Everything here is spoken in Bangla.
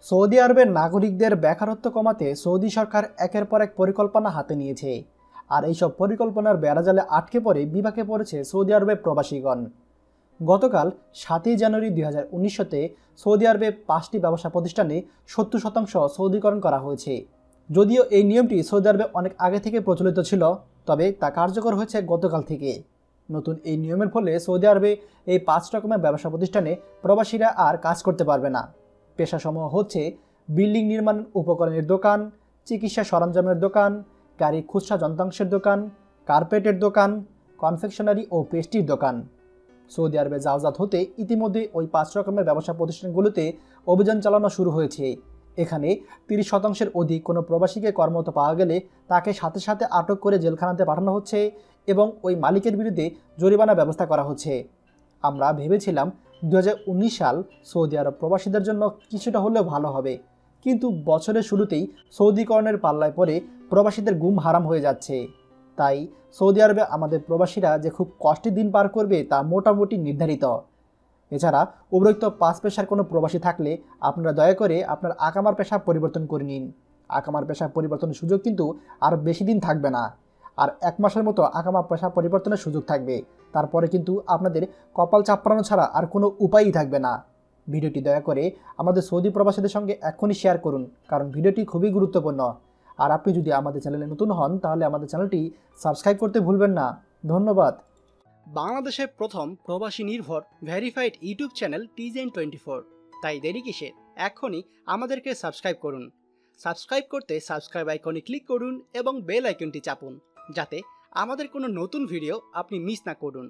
সৌদি আরবের নাগরিকদের বেকারত্ব কমাতে সৌদি সরকার একের পর এক পরিকল্পনা হাতে নিয়েছে। আর এইসব পরিকল্পনার বেড়াজালে আটকে পড়ে বিপাকে পড়েছে সৌদি আরবের প্রবাসীগণ। গতকাল 7ই জানুয়ারি 2019-তে সৌদি আরবে 5টি ব্যবসা প্রতিষ্ঠানে 70% সৌদিকরণ করা হয়েছে। যদিও এই নিয়মটি সৌদি আরবে অনেক আগে থেকে প্রচলিত ছিল, তবে তা কার্যকর হয়েছে গতকাল থেকে। নতুন এই নিয়মের ফলে সৌদি আরবে এই 5 রকমের ব্যবসা প্রতিষ্ঠানে প্রবাসীরা আর কাজ করতে পারবে না। পেশাসমূহ হচ্ছে বিল্ডিং নির্মাণ উপকরণের দোকান, চিকিৎসা সরঞ্জামের দোকান, গাড়ি খুচরা যন্ত্রাংশের দোকান, কার্পেটের দোকান, কনফেকশনারি ও পেস্ট্রির দোকান। সৌদি আরবে জাওজাত হতে ইতিমধ্যে ওই 5 রকমের ব্যবসা প্রতিষ্ঠানগুলোতে অভিযান চালানো শুরু হয়েছে। এখানে 30% অধিক কোনো প্রবাসীকে কর্মরত পাওয়া গেলে তাকে সাথে সাথে আটক করে জেলখানাতে পাঠানো হচ্ছে এবং ওই মালিকের বিরুদ্ধে জরিমানা ব্যবস্থা করা হচ্ছে। আমরা ভেবেছিলাম 2019 সাল সৌদি আরব প্রবাসীদের জন্য কিছুটা হলেও ভালো হবে, কিন্তু বছরের শুরুতেই সৌদিকরণের পাল্লায় পড়ে প্রবাসীদের ঘুম হারাম হয়ে যাচ্ছে। তাই সৌদি আরবে আমাদের প্রবাসীরা যে খুব কষ্টের দিন পার করবে তা মোটামুটি নির্ধারিত। এছাড়া উপরোক্ত 5 পেশার কোনো প্রবাসী থাকলে আপনারা দয়া করে আপনার আকামার পেশা পরিবর্তন করে নিন। আকামার পেশা পরিবর্তনের সুযোগ কিন্তু আর বেশি দিন থাকবে না। আর 1 মাসের মতো আকামা পেশা পরিবর্তনের সুযোগ থাকবে। তারপরে কিন্তু আপনাদের কপাল চাপড়ানো ছাড়া আর কোনো উপায়ই থাকবে না। ভিডিওটি দয়া করে আমাদের সৌদি প্রবাসীদের সঙ্গে এখনই শেয়ার করুন, কারণ ভিডিওটি খুবই গুরুত্বপূর্ণ। আর আপনি যদি আমাদের চ্যানেলে নতুন হন তাহলে আমাদের চ্যানেলটি সাবস্ক্রাইব করতে ভুলবেন না। ধন্যবাদ। বাংলাদেশের প্রথম প্রবাসী নির্ভর ভেরিফাইড ইউটিউব চ্যানেল TJN24। তাই দেরি কিসের, এখনই আমাদেরকে সাবস্ক্রাইব করুন। সাবস্ক্রাইব করতে সাবস্ক্রাইব আইকনে ক্লিক করুন এবং বেল আইকনটি চাপুন, যাতে আমাদের কোনো নতুন ভিডিও আপনি মিস না করুন।